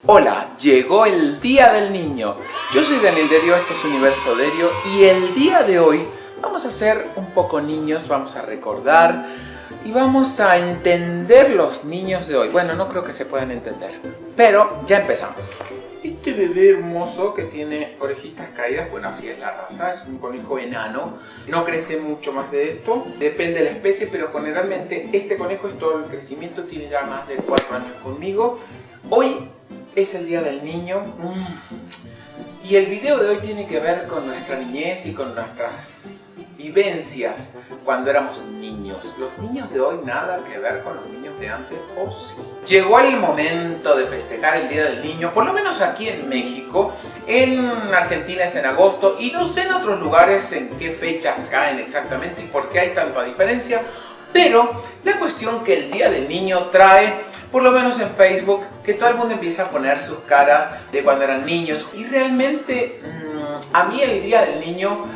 Hola, llegó el Día del Niño. Yo soy Daniel Derio, esto es Universo Derio y el día de hoy vamos a ser un poco niños, vamos a recordar y vamos a entender los niños de hoy. Bueno, no creo que se puedan entender, pero ya empezamos. Este bebé hermoso que tiene orejitas caídas, bueno, así es la raza, es un conejo enano, no crece mucho más de esto, depende de la especie, pero generalmente este conejo es todo el crecimiento, tiene ya más de 4 años conmigo. Hoy es el Día del Niño y el video de hoy tiene que ver con nuestra niñez y con nuestras vivencias cuando éramos niños. Los niños de hoy nada que ver con los niños de antes, ¿o sí? Llegó el momento de festejar el Día del Niño, por lo menos aquí en México. En Argentina es en agosto y no sé en otros lugares en qué fechas caen exactamente y por qué hay tanta diferencia. Pero la cuestión que el Día del Niño trae, por lo menos en Facebook, que todo el mundo empieza a poner sus caras de cuando eran niños. Y realmente a mí el Día del Niño,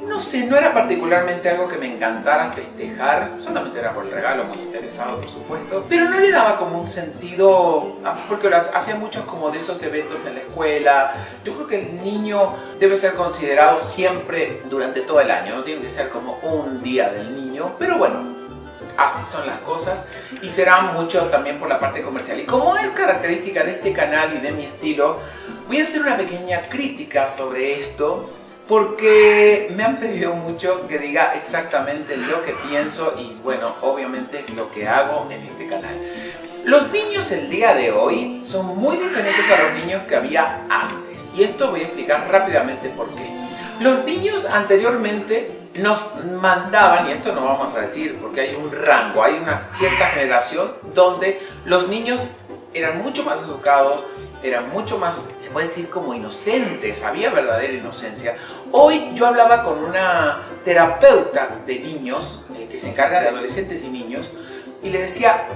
no sé, no era particularmente algo que me encantara festejar. Solamente era por el regalo, muy interesado por supuesto. Pero no le daba como un sentido, porque hacía muchos como de esos eventos en la escuela. Yo creo que el niño debe ser considerado siempre durante todo el año. No tiene que ser como un día del niño, pero bueno. Así son las cosas y será mucho también por la parte comercial. Y como es característica de este canal y de mi estilo, voy a hacer una pequeña crítica sobre esto porque me han pedido mucho que diga exactamente lo que pienso y bueno, obviamente es lo que hago en este canal. Los niños el día de hoy son muy diferentes a los niños que había antes y esto voy a explicar rápidamente por qué. Los niños anteriormente nos mandaban, y esto no vamos a decir porque hay un rango, hay una cierta generación donde los niños eran mucho más educados, eran mucho más, se puede decir como inocentes, había verdadera inocencia. Hoy yo hablaba con una terapeuta de niños que se encarga de adolescentes y niños y le decía,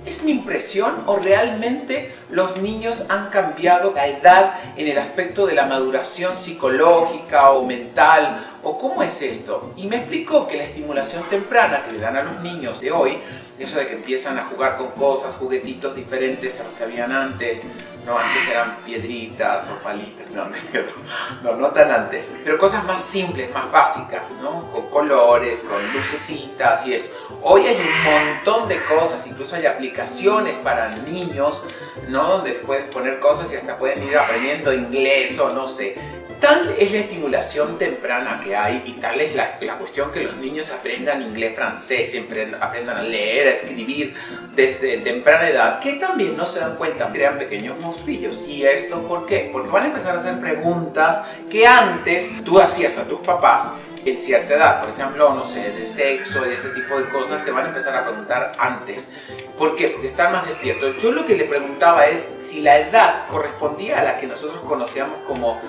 ¿Es mi impresión o realmente los niños han cambiado la edad en el aspecto de la maduración psicológica o mental? ¿O cómo es esto? Y me explicó que la estimulación temprana que le dan a los niños de hoy, eso de que empiezan a jugar con cosas, juguetitos diferentes a los que habían antes, no, antes eran piedritas o palitas, no tan antes, pero cosas más simples, más básicas, ¿no? Con colores, con lucecitas y eso. Hoy hay un montón de cosas, incluso hay aplicaciones para niños, ¿no? Donde les puedes poner cosas y hasta pueden ir aprendiendo inglés o no sé. Tal es la estimulación temprana que hay y tal es la cuestión que los niños aprendan inglés, francés, aprendan a leer, a escribir desde temprana edad, que también no se dan cuenta, crean pequeños monstruillos. ¿Y esto por qué? Porque van a empezar a hacer preguntas que antes tú hacías a tus papás en cierta edad, por ejemplo, no sé, de sexo y ese tipo de cosas, te van a empezar a preguntar antes. ¿Por qué? Porque están más despiertos. Yo lo que le preguntaba es si la edad correspondía a la que nosotros conocíamos como,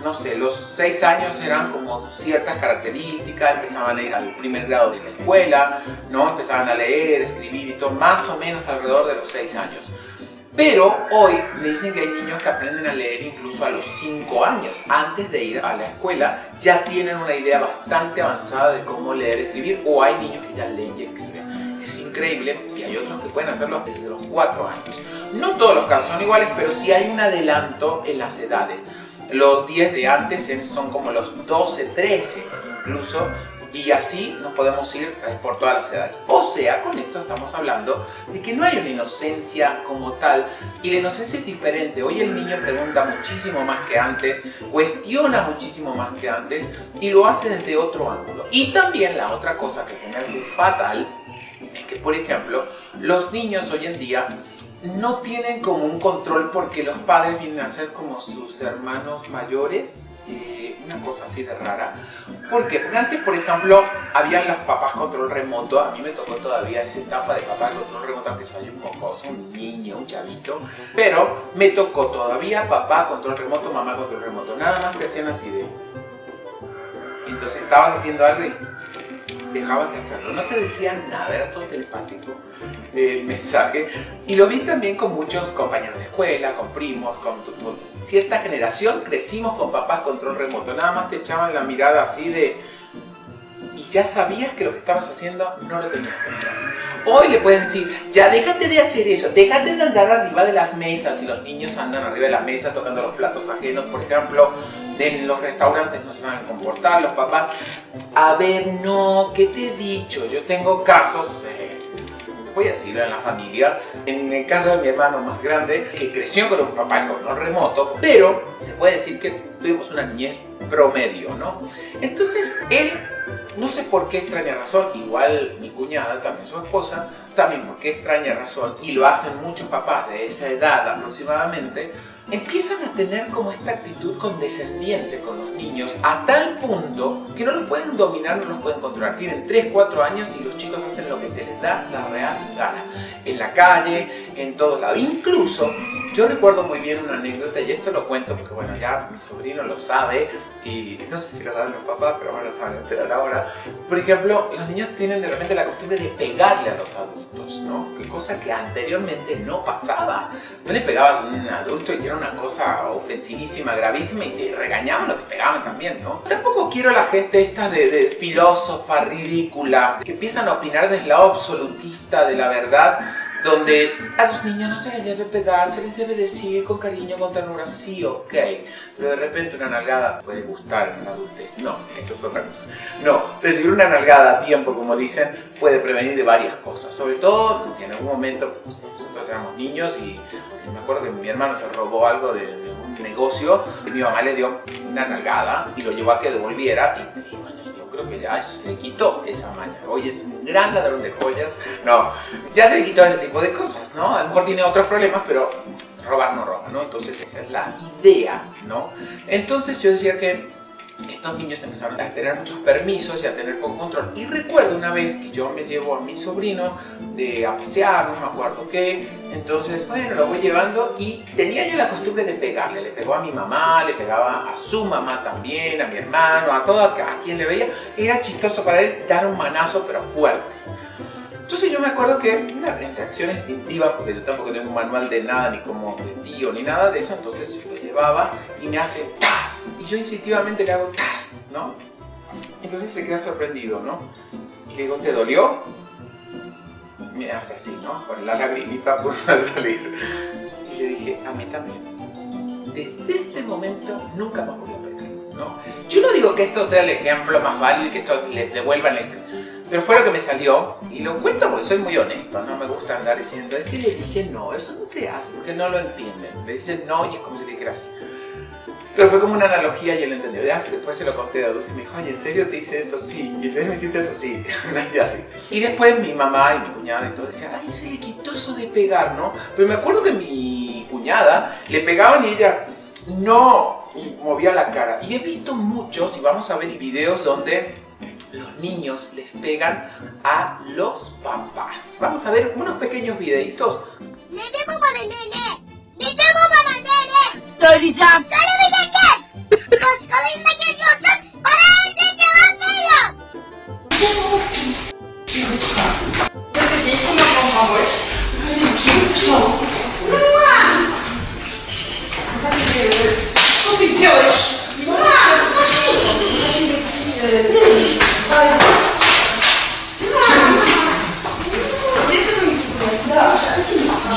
no sé, los 6 años eran como ciertas características, empezaban a ir al primer grado de la escuela, ¿no? Empezaban a leer, escribir y todo, más o menos alrededor de los 6 años. Pero hoy me dicen que hay niños que aprenden a leer incluso a los 5 años. Antes de ir a la escuela ya tienen una idea bastante avanzada de cómo leer y escribir, o hay niños que ya leen y escriben. Es increíble y hay otros que pueden hacerlo desde los 4 años. No todos los casos son iguales, pero sí hay un adelanto en las edades. Los 10 de antes son como los 12, 13 incluso. Y así nos podemos ir por todas las edades. O sea, con esto estamos hablando de que no hay una inocencia como tal. Y la inocencia es diferente. Hoy el niño pregunta muchísimo más que antes, cuestiona muchísimo más que antes y lo hace desde otro ángulo. Y también la otra cosa que se me hace fatal es que, por ejemplo, los niños hoy en día no tienen como un control porque los padres vienen a ser como sus hermanos mayores. Una cosa así de rara. ¿Por qué? Porque antes, por ejemplo, habían los papás control remoto. A mí me tocó todavía esa etapa de papá control remoto, aunque soy un mocoso, un niño, un chavito. Pero me tocó todavía papá control remoto, mamá control remoto. Nada más que hacían así de... Entonces estabas haciendo algo y dejabas de hacerlo. No te decían nada, era todo telepático el mensaje. Y lo vi también con muchos compañeros de escuela, con primos, con cierta generación. Crecimos con papás control remoto. Nada más te echaban la mirada así de... ¿Y ya sabías que lo que estabas haciendo no lo tenías que hacer. Hoy le puedes decir, ya déjate de hacer eso, déjate de andar arriba de las mesas. Y los niños andan arriba de las mesas tocando los platos ajenos, por ejemplo, en los restaurantes no se saben comportar, los papás. A ver, no, ¿qué te he dicho? Yo tengo casos, voy a decirlo, en la familia. En el caso de mi hermano más grande, que creció con un papá en control remoto, pero se puede decir que tuvimos una niñez promedio, ¿no? Entonces, él, no sé por qué extraña razón, igual mi cuñada, también su esposa, también por qué extraña razón, y lo hacen muchos papás de esa edad aproximadamente, empiezan a tener como esta actitud condescendiente con los niños a tal punto que no los pueden dominar, no los pueden controlar. Tienen 3, 4 años y los chicos hacen lo que se les da la real gana. En la calle, en todos lados. Incluso, yo recuerdo muy bien una anécdota, y esto lo cuento porque bueno, ya mi sobrino lo sabe, y no sé si lo saben los papás, pero bueno, se van a enterar ahora. Por ejemplo, los niños tienen de repente la costumbre de pegarle a los adultos, ¿no? Que cosa que anteriormente no pasaba. Tú le pegabas a un adulto y era una cosa ofensivísima, gravísima, y te regañaban o te pegaban también, ¿no? Tampoco quiero a la gente esta de filósofa ridícula, que empiezan a opinar desde el lado absolutista de la verdad, donde a los niños no se les debe pegar, se les debe decir con cariño, con ternura, sí, ok, pero de repente una nalgada puede gustar en la adultez. No, eso es otra cosa. No, recibir una nalgada a tiempo, como dicen, puede prevenir de varias cosas. Sobre todo, en algún momento, pues, nosotros éramos niños y me acuerdo que mi hermano se robó algo de un negocio y mi mamá le dio una nalgada y lo llevó a que devolviera y bueno, creo que ya se le quitó esa maña. Hoy es un gran ladrón de joyas. No, ya se le quitó ese tipo de cosas, ¿no? A lo mejor tiene otros problemas, pero robar no roba, ¿no? Entonces esa es la idea, ¿no? Entonces yo decía que estos niños empezaron a tener muchos permisos y a tener poco control. Y recuerdo una vez que yo me llevo a mi sobrino a pasear, no me acuerdo qué. Entonces, bueno, lo voy llevando y tenía ya la costumbre de pegarle. Le pegó a mi mamá, le pegaba a su mamá también, a mi hermano, a quien le veía. Era chistoso para él dar un manazo, pero fuerte. Entonces yo me acuerdo que en reacción instintiva, porque yo tampoco tengo un manual de nada, ni como de tío, ni nada de eso, entonces yo lo llevaba y me hace ¡tas! Y yo instintivamente le hago ¡tas! ¿No? Entonces se queda sorprendido, ¿no? Y le digo, ¿te dolió? Me hace así, ¿no? Con la lagrimita por salir. Y le dije, a mí también. Desde ese momento nunca más volví a pegar, ¿no? Yo no digo que esto sea el ejemplo más válido y que esto le devuelvan el... Pero fue lo que me salió, y lo cuento porque soy muy honesto, no me gusta andar diciendo, es que le dije no, eso no se hace, porque no lo entienden. Le dicen no y es como si le dijera así. Pero fue como una analogía y él entendió. Ya después se lo conté de adulto y me dijo, ay, ¿en serio te hice eso? Sí. ¿Y en serio me hiciste eso? Sí. Y así. Y después mi mamá y mi cuñada y todo decían, ay, se le quitó eso de pegar, ¿no? Pero me acuerdo que mi cuñada le pegaban y ella, no, y movía la cara. Y he visto muchos, y vamos a ver videos donde los niños les pegan a los papás. Vamos a ver unos pequeños videitos. Söyleyeceğim. Söylemeyeceksin. Başkalarına geliyorsun. Bana evde cevap veriyor. Что ты делаешь? Да, что ты делаешь?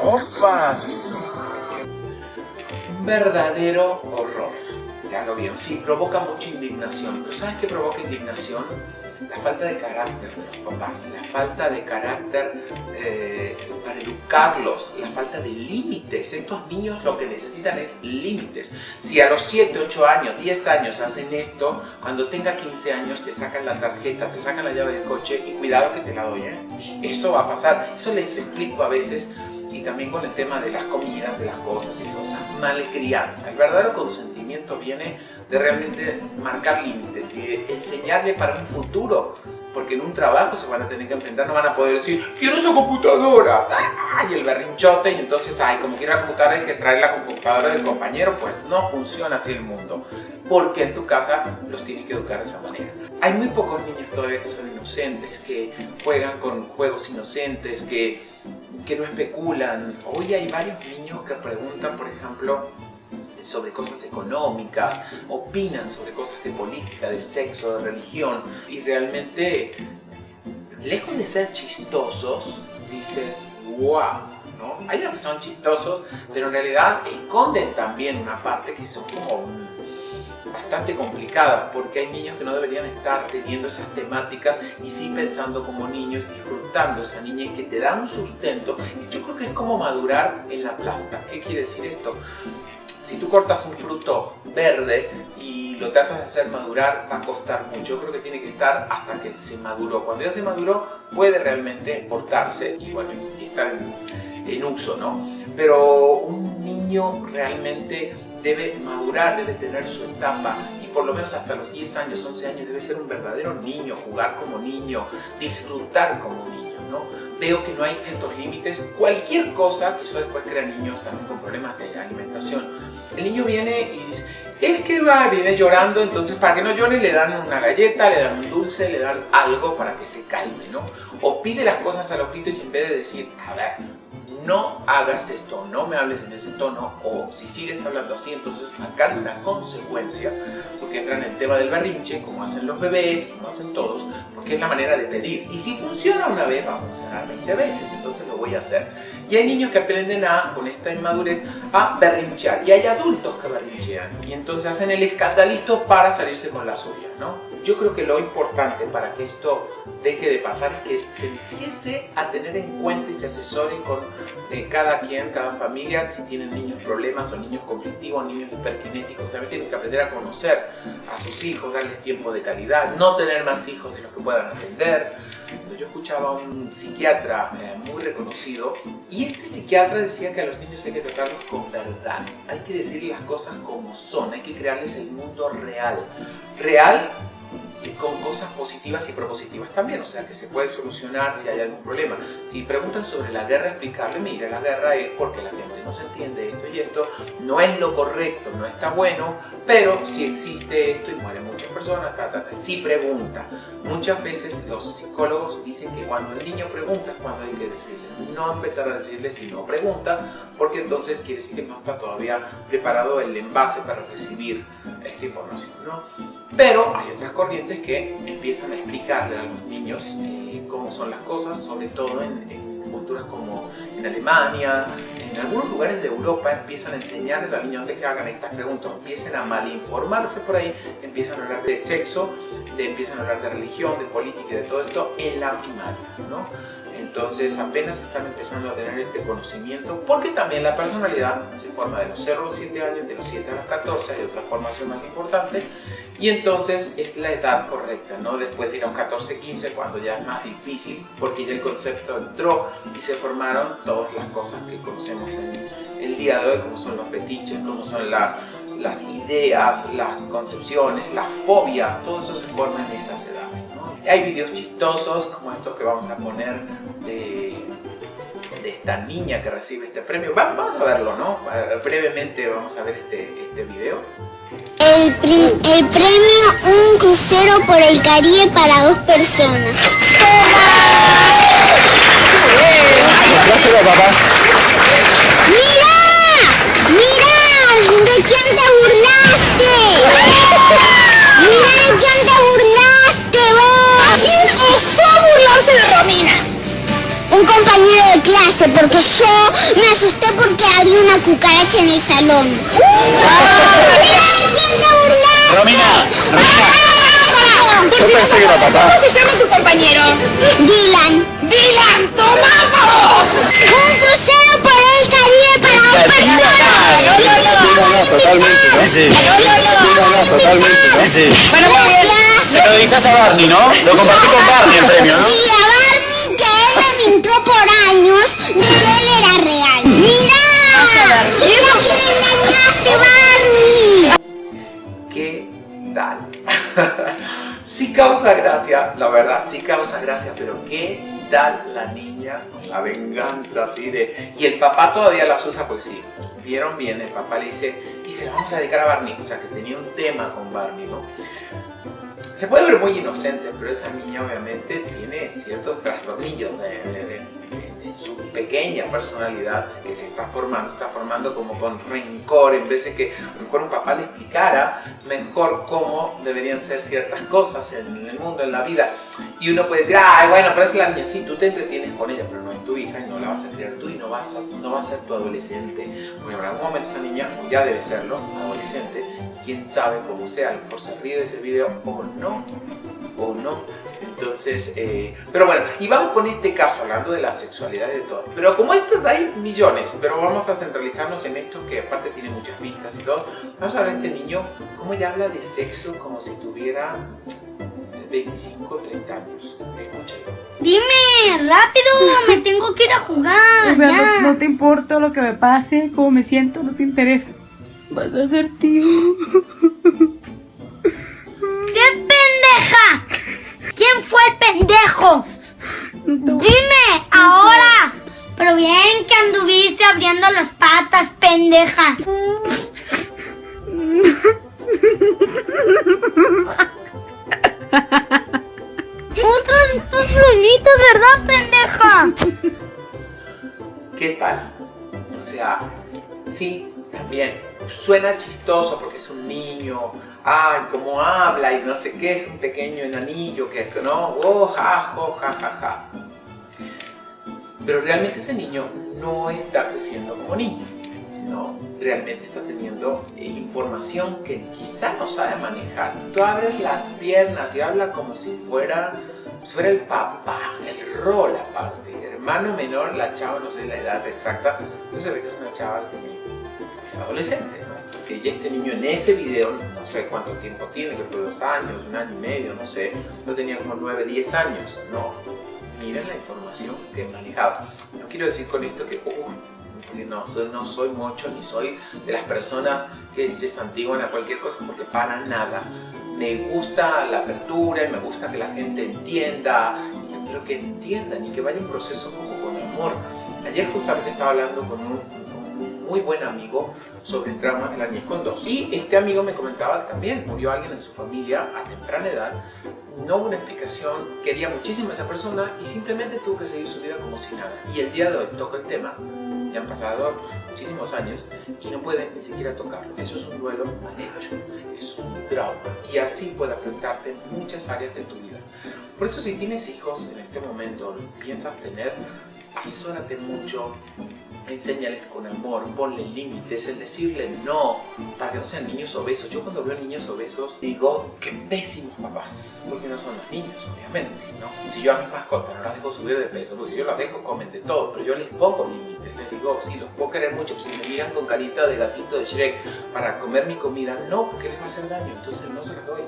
¡Opa! Un verdadero horror. Ya lo vieron. Sí, provoca mucha indignación. Pero ¿sabes qué provoca indignación? La falta de carácter de los papás, la falta de carácter para educarlos, la falta de límites. Estos niños lo que necesitan es límites. Si a los 7, 8 años, 10 años hacen esto, cuando tenga 15 años te sacan la tarjeta, te sacan la llave del coche y cuidado que te la doy, ¿eh? Eso va a pasar. Eso les explico a veces. Y también con el tema de las comidas, de las cosas y toda esa malcrianza. El verdadero consentimiento viene de realmente marcar límites y de enseñarle para un futuro porque en un trabajo se van a tener que enfrentar, no van a poder decir, quiero esa computadora, y el berrinchote, y entonces, como quiero la computadora hay que traer la computadora del compañero. Pues no funciona así el mundo, porque en tu casa los tienes que educar de esa manera. Hay muy pocos niños todavía que son inocentes, que juegan con juegos inocentes, que no especulan. Hoy hay varios niños que preguntan, por ejemplo, sobre cosas económicas, opinan sobre cosas de política, de sexo, de religión, y realmente, lejos de ser chistosos, dices, wow, ¿no? Hay unos que son chistosos, pero en realidad esconden también una parte que son como bastante complicadas, porque hay niños que no deberían estar teniendo esas temáticas y sí pensando como niños, disfrutando esa niñez que te da un sustento. Y yo creo que es como madurar en la planta. ¿Qué quiere decir esto? Si tú cortas un fruto verde y lo tratas de hacer madurar, va a costar mucho. Yo creo que tiene que estar hasta que se maduró. Cuando ya se maduró, puede realmente portarse y, bueno, y estar en uso, ¿no? Pero un niño realmente debe madurar, debe tener su etapa, y por lo menos hasta los 10 años, 11 años debe ser un verdadero niño, jugar como niño, disfrutar como niño, ¿no? Veo que no hay estos límites. Cualquier cosa, que eso después crea niños también con problemas de alimentación. El niño viene y dice, es que viene llorando, entonces para que no llore le dan una galleta, le dan un dulce, le dan algo para que se calme, ¿no? O pide las cosas a los gritos, y en vez de decir, a ver, no hagas esto, no me hables en ese tono, o si sigues hablando así, entonces marcar una consecuencia, porque entra en el tema del berrinche, como hacen los bebés, como hacen todos, porque es la manera de pedir. Y si funciona una vez, va a funcionar 20 veces, entonces lo voy a hacer. Y hay niños que aprenden con esta inmadurez, a berrinchear, y hay adultos que berrinchean, y entonces hacen el escandalito para salirse con la suya, ¿no? Yo creo que lo importante para que esto deje de pasar es que se empiece a tener en cuenta y se asesore con cada quien, cada familia, si tienen niños problemas o niños conflictivos, niños hiperkinéticos. También tienen que aprender a conocer a sus hijos, darles tiempo de calidad, no tener más hijos de los que puedan atender. Yo escuchaba a un psiquiatra muy reconocido, y este psiquiatra decía que a los niños hay que tratarlos con verdad, hay que decirles las cosas como son, hay que crearles el mundo real, con cosas positivas y propositivas también, o sea que se puede solucionar si hay algún problema. Si preguntan sobre la guerra, explicarle, mira, la guerra es porque la gente no se entiende esto y esto, no es lo correcto, no está bueno, pero si existe esto y mueren muchas personas, si pregunta. Muchas veces los psicólogos dicen que cuando el niño pregunta es cuando hay que decirle, no empezar a decirle si no pregunta, porque entonces quiere decir que no está todavía preparado el envase para recibir esta información, ¿no? Pero hay otras corrientes que empiezan a explicarle a los niños cómo son las cosas, sobre todo en culturas como en Alemania, en algunos lugares de Europa empiezan a enseñarles a niños antes que hagan estas preguntas, empiecen a malinformarse por ahí, empiezan a hablar de sexo, empiezan a hablar de religión, de política y de todo esto en la primaria, ¿no? Entonces apenas están empezando a tener este conocimiento, porque también la personalidad se forma de los 0 a los 7 años, de los 7 a los 14, hay otra formación más importante, y entonces es la edad correcta, ¿no? Después de los 14, 15, cuando ya es más difícil, porque ya el concepto entró y se formaron todas las cosas que conocemos en el día de hoy, como son los fetiches, como son las ideas, las concepciones, las fobias, todo eso se forma en esas edades, ¿no? Hay videos chistosos como estos que vamos a poner de esta niña que recibe este premio. Vamos a verlo, ¿no? Brevemente vamos a ver este video. El premio, un crucero por el Caribe para 2 personas. Gracias, papás. ¡Mira! ¡Mira! ¿De quién te burlaste? ¡Mira de quién te burlaste, vos! ¿A quién osó burlarse de Romina? Un compañero de clase, porque yo me asusté porque había una cucaracha en el salón. ¡Mira de quién te burlaste! Romina. Yo pensé que era papá. ¿Cómo se llama tu compañero? Dylan. ¡Dylan, toma vos! Un crucero por el Caribe para 2 personas. No, totalmente. Sí. No, totalmente. Sí. Bueno, muy bien. Se lo dedicas a Barney, ¿no? Lo compartí con Barney el premio, ¿no? Sí, a Barney, que él me mintió por años de que él era real. ¡Mira! ¿Y eso quién engañaste, Barney? ¿Qué tal? Sí causa gracia, la verdad, sí causa gracia, pero ¿qué tal la niña con la venganza así de... Y el papá todavía las usa porque sí, vieron bien, el papá le dice, y se la vamos a dedicar a Barney, o sea que tenía un tema con Barney, ¿no? Se puede ver muy inocente, pero esa niña obviamente tiene ciertos trastornillos de su pequeña personalidad que se está formando como con rencor, en vez de que a lo mejor un papá le explicara mejor cómo deberían ser ciertas cosas en el mundo, en la vida. Y uno puede decir, ay, bueno, pero es la niña, sí, tú te entretienes con ella, pero no es tu hija y no la vas a criar tú y no va a ser tu adolescente. Porque en algún momento esa niña, o ya debe serlo, adolescente, quién sabe cómo sea, a lo mejor se ríe de ese video o no. Entonces, pero bueno, y vamos con este caso hablando de la sexualidad y de todo. Pero como estos hay millones, pero vamos a centralizarnos en estos que aparte tienen muchas vistas y todo. Vamos a ver a este niño, cómo ella habla de sexo como si tuviera 25 o 30 años. Escucha. Dime, rápido, me tengo que ir a jugar. O sea, ya. no te importa lo que me pase, cómo me siento, no te interesa. Vas a ser tío. ¡Qué pendeja! ¿Quién fue el pendejo? ¡Dime, ahora! Pero bien que anduviste abriendo las patas, pendeja. Otros de tus rollitos, ¿verdad, pendeja? ¿Qué tal? O sea, sí, también suena chistoso porque es un niño, ay, cómo habla y no sé qué, es un pequeño enanillo que no, oh, ja, ja, ja, ja. Pero realmente ese niño no está creciendo como niño, no, realmente está teniendo información que quizá no sabe manejar. Tú abres las piernas y habla como si fuera el papá, el rol aparte, hermano menor, la chava, no sé la edad exacta, pero se ve que es una chava que es adolescente, ¿no? Y este niño en ese video, no sé cuánto tiempo tiene, creo que 2 años, 1 año y medio, no sé, no tenía como 9, 10 años, no. Miren la información que he manejado. No quiero decir con esto que, no soy mucho, ni soy de las personas que se santiguan a cualquier cosa, porque para nada. Me gusta la apertura y me gusta que la gente entienda, pero que entiendan y que vaya un proceso como con amor. Ayer justamente estaba hablando con un muy buen amigo sobre traumas de la niñez con 2. Y este amigo me comentaba que también murió alguien en su familia a temprana edad. No hubo una explicación, quería muchísimo a esa persona y simplemente tuvo que seguir su vida como si nada. Y el día de hoy toca el tema, ya han pasado muchísimos años y no pueden ni siquiera tocarlo. Eso es un duelo mal hecho, eso es un trauma y así puede afectarte en muchas áreas de tu vida. Por eso si tienes hijos en este momento, piensas tener, asesórate mucho, enséñales con amor, ponle límites, el decirle no, para que no sean niños obesos. Yo cuando veo niños obesos digo, qué pésimos papás, porque no son los niños, obviamente, ¿no? Si yo a mis mascotas no las dejo subir de peso, porque si yo las dejo comen de todo, pero yo les pongo límites, les digo, sí, los puedo querer mucho, pero si me miran con carita de gatito de Shrek para comer mi comida, no, porque les va a hacer daño, entonces no se las doy.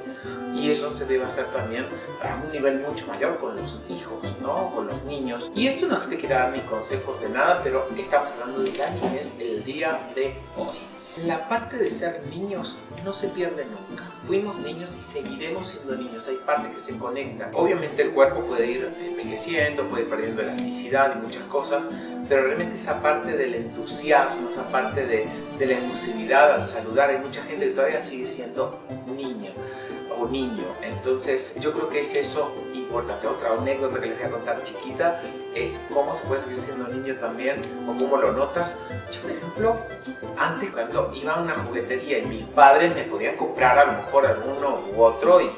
Y eso se debe hacer también a un nivel mucho mayor con los hijos, ¿no? Con los niños. Y esto no es que te quiera dar ni consejos de nada, pero estamos hablando de la niñez el día de hoy. La parte de ser niños no se pierde nunca. Fuimos niños y seguiremos siendo niños. Hay partes que se conectan. Obviamente el cuerpo puede ir envejeciendo, puede ir perdiendo elasticidad y muchas cosas, pero realmente esa parte del entusiasmo, esa parte de la emotividad al saludar, hay mucha gente que todavía sigue siendo niña o niño. Entonces yo creo que es eso importante. Otra anécdota que les voy a contar chiquita es cómo se puede seguir siendo niño también o cómo lo notas. Yo, por ejemplo, antes cuando iba a una juguetería y mis padres me podían comprar a lo mejor alguno u otro y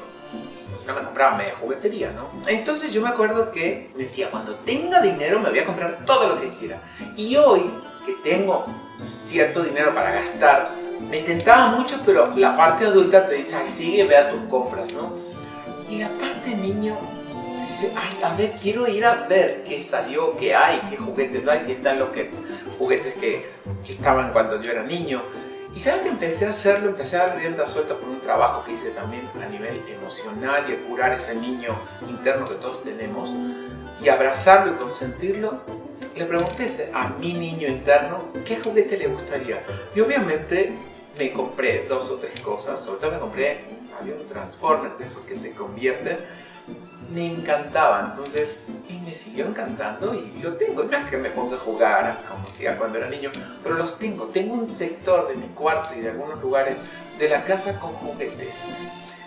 no me compraban media juguetería, ¿no? Entonces yo me acuerdo que decía, cuando tenga dinero me voy a comprar todo lo que quiera. Y hoy que tengo cierto dinero para gastar, me tentaba mucho, pero la parte adulta te dice, ay, sigue, ve a tus compras, ¿no? Y la parte niño dice, ay, a ver, quiero ir a ver qué salió, qué hay, qué juguetes hay, si están los juguetes que estaban cuando yo era niño. Y ¿saben que empecé a hacerlo? Empecé a dar rienda suelta por un trabajo que hice también a nivel emocional y a curar ese niño interno que todos tenemos y abrazarlo y consentirlo. Le pregunté a mi niño interno qué juguete le gustaría. Y obviamente me compré 2 o 3 cosas, sobre todo me compré, había un Transformer de esos que se convierten, me encantaba, entonces, y me siguió encantando y lo tengo, no es que me ponga a jugar como hacía cuando era niño, pero los tengo un sector de mi cuarto y de algunos lugares de la casa con juguetes.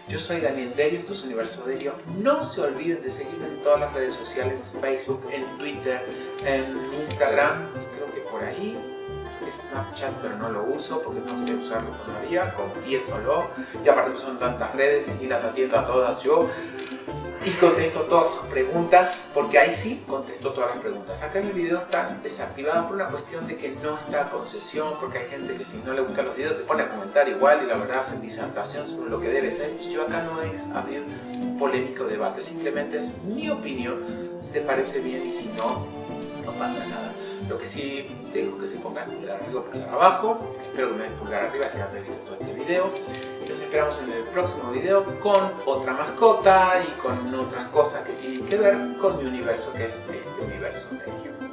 Yo soy Daniel Derio, esto es Universo Derio. No se olviden de seguirme en todas las redes sociales, Facebook, en Twitter, en Instagram, creo que por ahí, Snapchat, pero no lo uso porque no sé usarlo todavía, confiésolo. Y aparte que son tantas redes y si las atiendo a todas yo. Y contesto todas sus preguntas, porque ahí sí contesto todas las preguntas. Acá en el video está desactivado por una cuestión de que no está a concesión, porque hay gente que si no le gustan los videos se pone a comentar igual y la verdad hacen disertación sobre lo que debe ser. Y yo acá no es abrir un polémico debate, simplemente es mi opinión, si te parece bien y si no, no pasa nada. Lo que sí dejo que se ponga pulgar arriba o pulgar abajo. Espero que me den pulgar arriba si han visto todo este video. Los esperamos en el próximo video con otra mascota y con otras cosas que tienen que ver con mi universo, que es este universo de ellos.